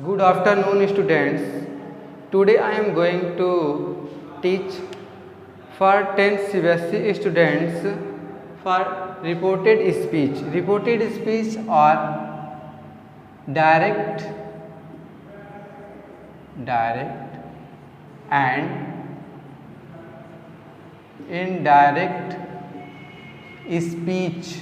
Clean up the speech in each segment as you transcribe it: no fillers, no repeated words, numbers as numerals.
Good afternoon, students. Today I am going to teach for 10th CBSE students for reported speech. Reported speech are direct and indirect speech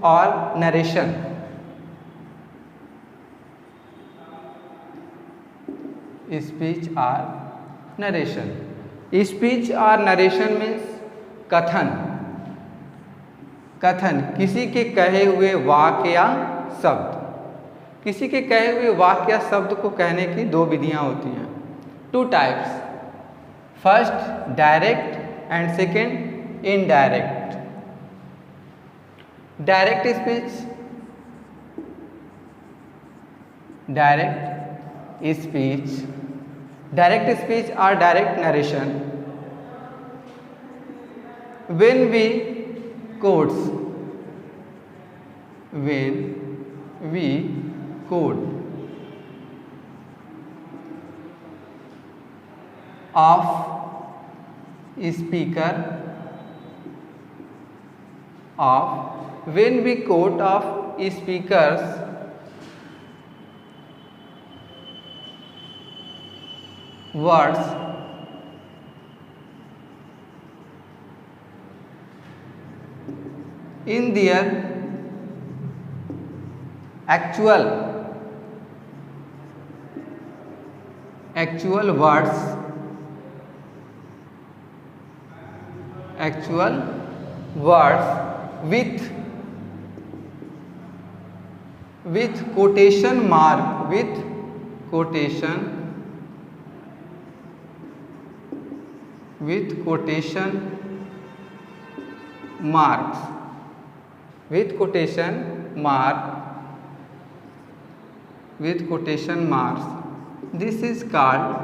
or narration. Speech or narration. Speech or narration means कथन किसी के कहे हुए वाक्य या शब्द। किसी के कहे हुए वाक्य या शब्द को कहने की दो विधियां होती हैं, two types, first direct and second indirect. Direct speech or direct narration. When we quote of speaker when we quote of speakers words in their actual words with quotation mark with quotation marks. This is called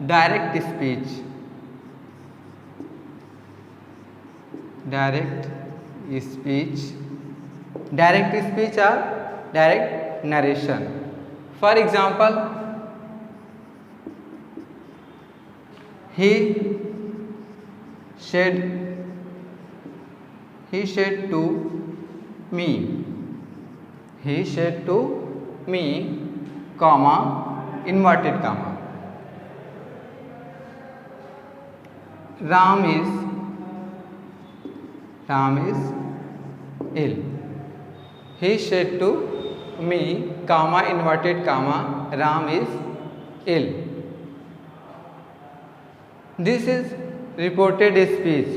direct speech. Direct speech or direct narration. For example, he said to me, comma, inverted comma, Ram is ill. He said to me, comma, inverted comma, Ram is ill. This is reported speech.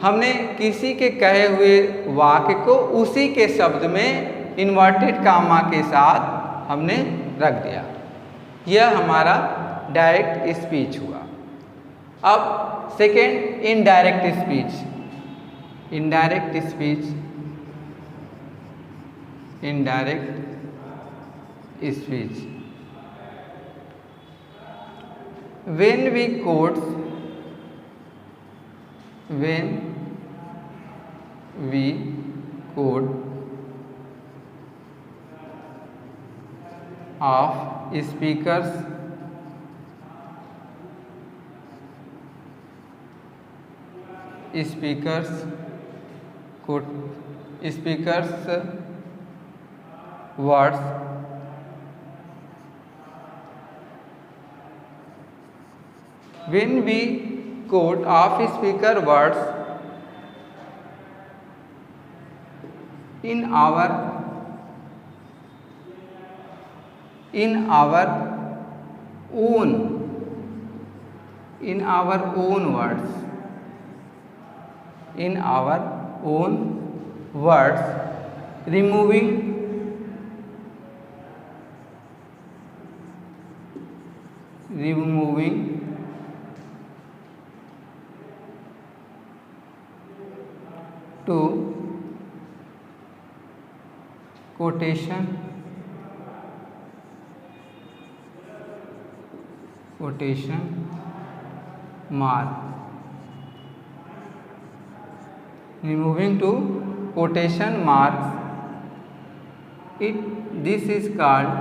हमने किसी के कहे हुए वाक्य को उसी के शब्द में इन्वर्टेड कामा के साथ हमने रख दिया. यह हमारा डायरेक्ट स्पीच हुआ. अब second indirect speech. When we quote of speakers words when we quote of speaker words in our own words, removing to quotation mark. removing to quotation marks, this is called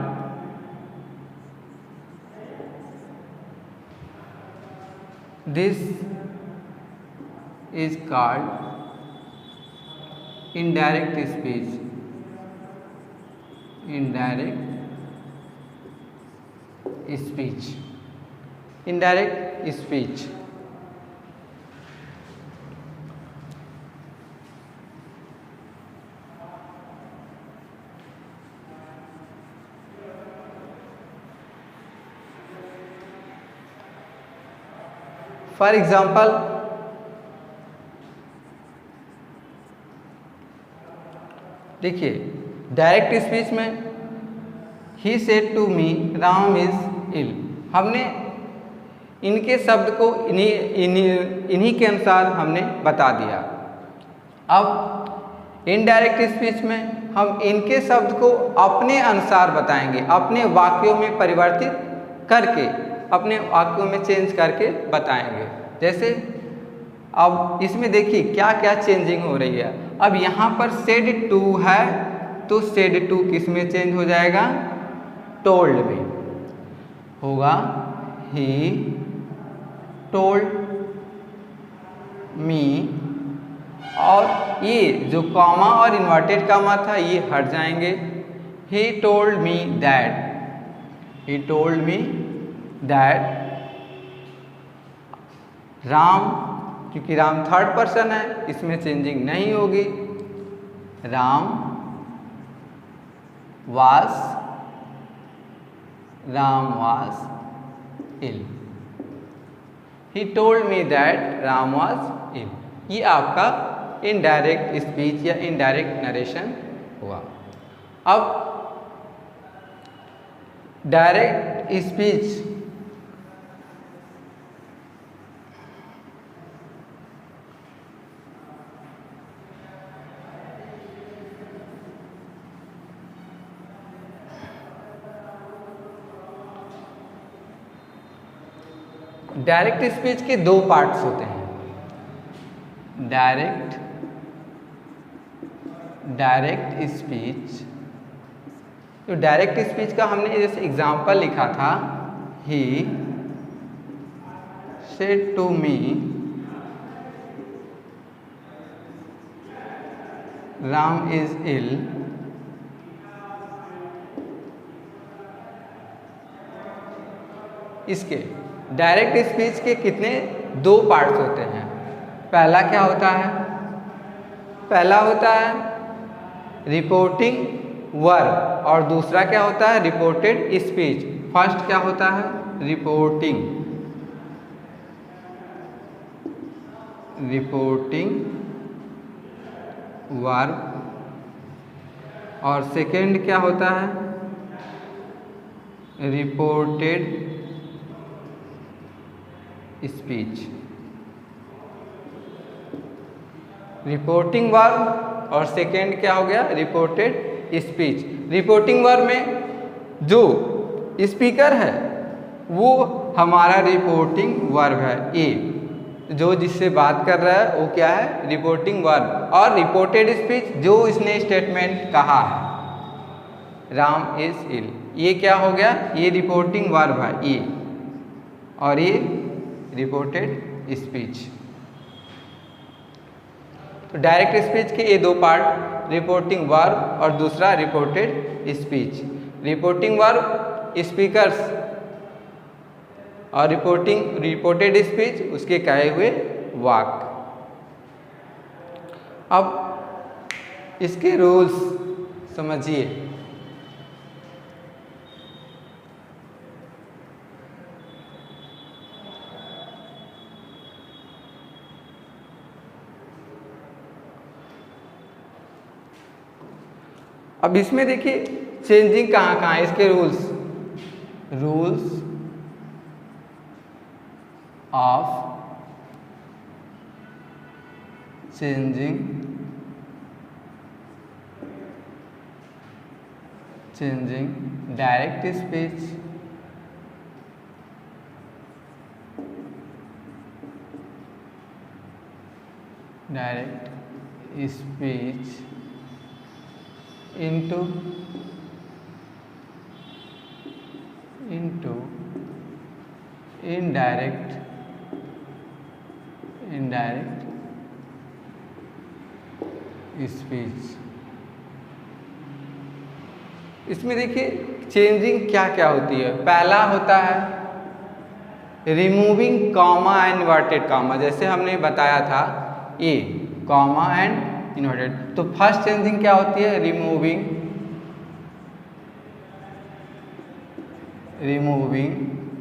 indirect speech. Indirect speech. For example, देखिए direct speech में he said to me Ram is ill, हमने इनके शब्द को इन्हीं के अनुसार हमने बता दिया। अब इनडायरेक्ट स्पीच में हम इनके शब्द को अपने अनुसार बताएंगे, अपने वाक्यों में परिवर्तित करके, अपने वाक्यों में चेंज करके बताएंगे। जैसे अब इसमें देखिए क्या क्या चेंजिंग हो रही है। अब यहाँ पर सेड टू है तो सेड टू किस में चेंज हो जाएगा? टोल्ड में होगा। ही टोल्ड मी, और ये जो कॉमा और इन्वर्टेड कॉमा था ये हट जाएंगे। He told me that, he told me that Ram, क्योंकि राम थर्ड पर्सन है इसमें चेंजिंग नहीं होगी। Ram was ill, he told me that Ram was ill. ये आपका इनडायरेक्ट स्पीच या इनडायरेक्ट नरेशन हुआ। अब डायरेक्ट स्पीच डायरेक्ट स्पीच के दो पार्ट्स होते हैं। डायरेक्ट स्पीच, तो डायरेक्ट स्पीच का हमने जैसे एग्जांपल लिखा था, he said to me Ram is ill, इसके डायरेक्ट स्पीच के कितने दो पार्ट्स होते हैं। पहला क्या होता है? पहला होता है रिपोर्टिंग वर्ब और दूसरा क्या होता है? Reported speech. फर्स्ट क्या होता है? रिपोर्टिंग वर्ब, और सेकंड क्या होता है? Reported speech. रिपोर्टिंग वर्ब और सेकंड क्या हो गया? Reported speech. रिपोर्टिंग वर्ब में जो स्पीकर है वो हमारा रिपोर्टिंग वर्ब है, ए, जो जिससे बात कर रहा है वो क्या है? Reporting verb. और रिपोर्टेड स्पीच जो इसने स्टेटमेंट कहा है, राम इज इल, ये क्या हो गया? ये रिपोर्टिंग वर्ब है ए, और ये रिपोर्टेड स्पीच। तो डायरेक्ट स्पीच के ये दो पार्ट, रिपोर्टिंग वर्ब और दूसरा reported speech. Reporting verb speakers और रिपोर्टेड स्पीच उसके कहे हुए वाक्य। अब इसके रूल्स समझिए। अब इसमें देखिए चेंजिंग कहाँ है इसके rules of changing direct speech speech into indirect speech. इसमें देखिए चेंजिंग क्या क्या होती है। पहला होता है removing comma and inverted comma, जैसे हमने बताया था ए कॉमा एंड इन्वर्टेड। तो फर्स्ट चेंजिंग क्या होती है, removing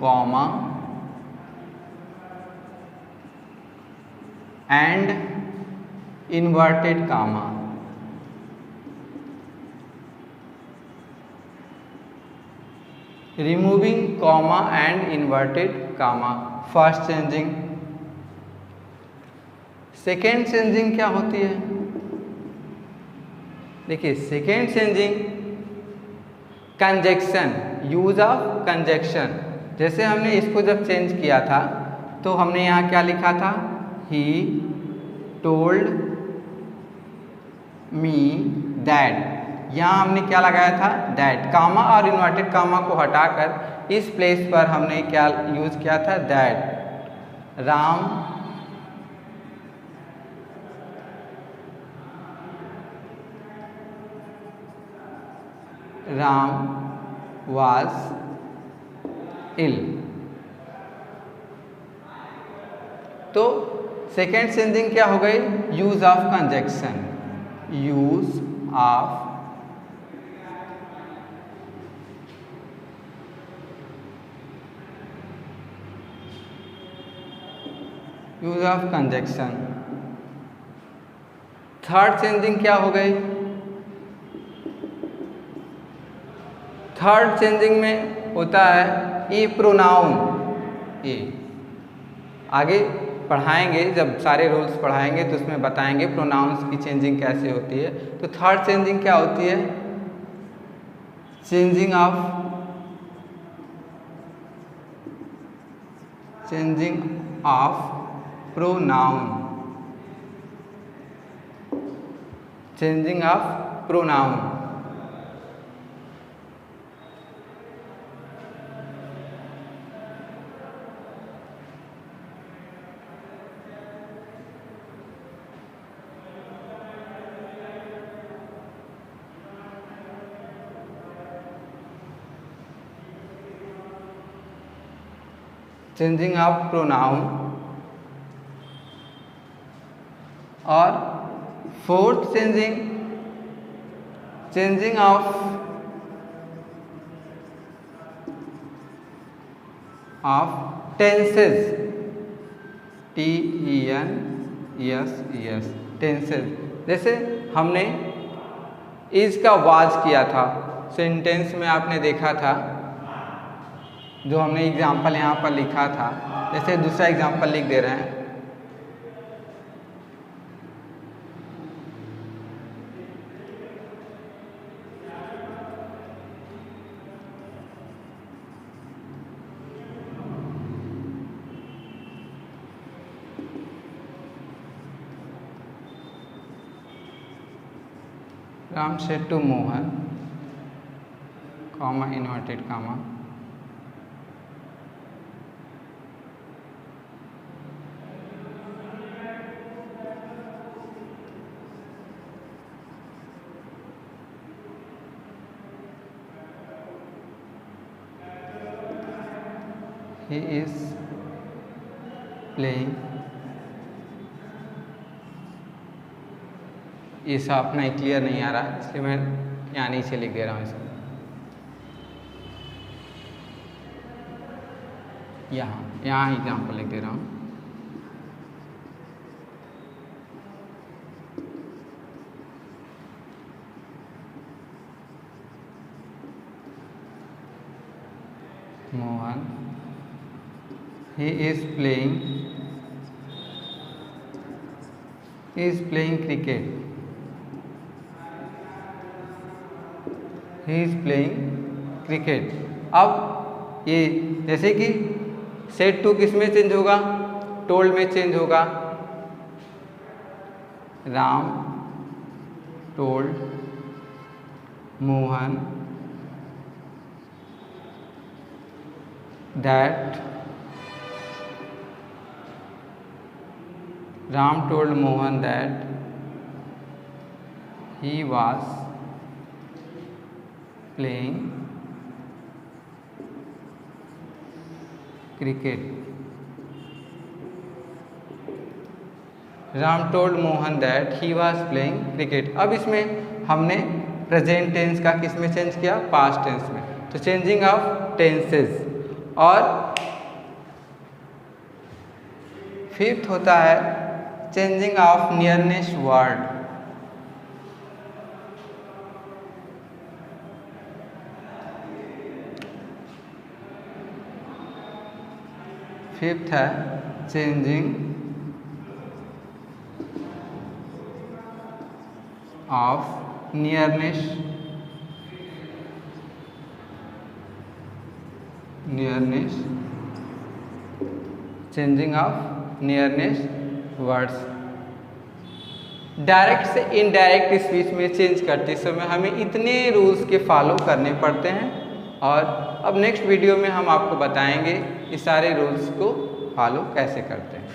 comma and inverted comma. Removing comma and inverted comma first changing. Second changing क्या होती है, देखिए second changing conjunction, use of conjunction. जैसे हमने इसको जब चेंज किया था तो हमने यहाँ क्या लिखा था, ही टोल्ड मी दैट। यहाँ हमने क्या लगाया था, दैट। कामा और इन्वर्टेड कामा को हटाकर इस प्लेस पर हमने क्या यूज किया था, दैट राम was ill। तो सेकेंड चेंजिंग क्या हो गई, use of conjunction, use of conjunction. Third changing क्या हो गई, थर्ड चेंजिंग में होता है ए प्रोनाउन। ए आगे पढ़ाएंगे, जब सारे रूल्स पढ़ाएंगे तो उसमें बताएंगे प्रोनाउंस की चेंजिंग कैसे होती है। तो थर्ड चेंजिंग क्या होती है, changing of pronoun, changing of pronoun. Changing of pronoun. और fourth changing of tenses, TENSES, tenses. जैसे हमने इज का वाज किया था सेंटेंस में, आपने देखा था जो हमने एग्जाम्पल यहाँ पर लिखा था। जैसे दूसरा एग्जाम्पल लिख दे रहे हैं, Ram said to Mohan, comma inverted comma, he is playing। ये सब अपना क्लियर नहीं आ रहा, इसलिए मैं यहाँ नीचे लिख दे रहा हूँ इसको। यहाँ एग्जाम्पल लिख दे रहा हूँ। Mohan, he is playing cricket। He is playing cricket. अब ये जैसे कि सेड टू किस में चेंज होगा, टोल्ड में चेंज होगा। Ram told Mohan that he was playing cricket. Ram told Mohan that he was playing cricket. अब इसमें हमने प्रेजेंट टेंस का किस में चेंज किया? पास्ट टेंस में। तो चेंजिंग ऑफ टेंसेस। और फिफ्थ होता है changing of nearness word. Fifth है changing of nearness changing of nearness words. Direct से इनडायरेक्ट स्पीच में चेंज करते समय हमें इतने रूल्स के फॉलो करने पड़ते हैं, और अब नेक्स्ट वीडियो में हम आपको बताएंगे इस सारे रूल्स को फॉलो कैसे करते हैं।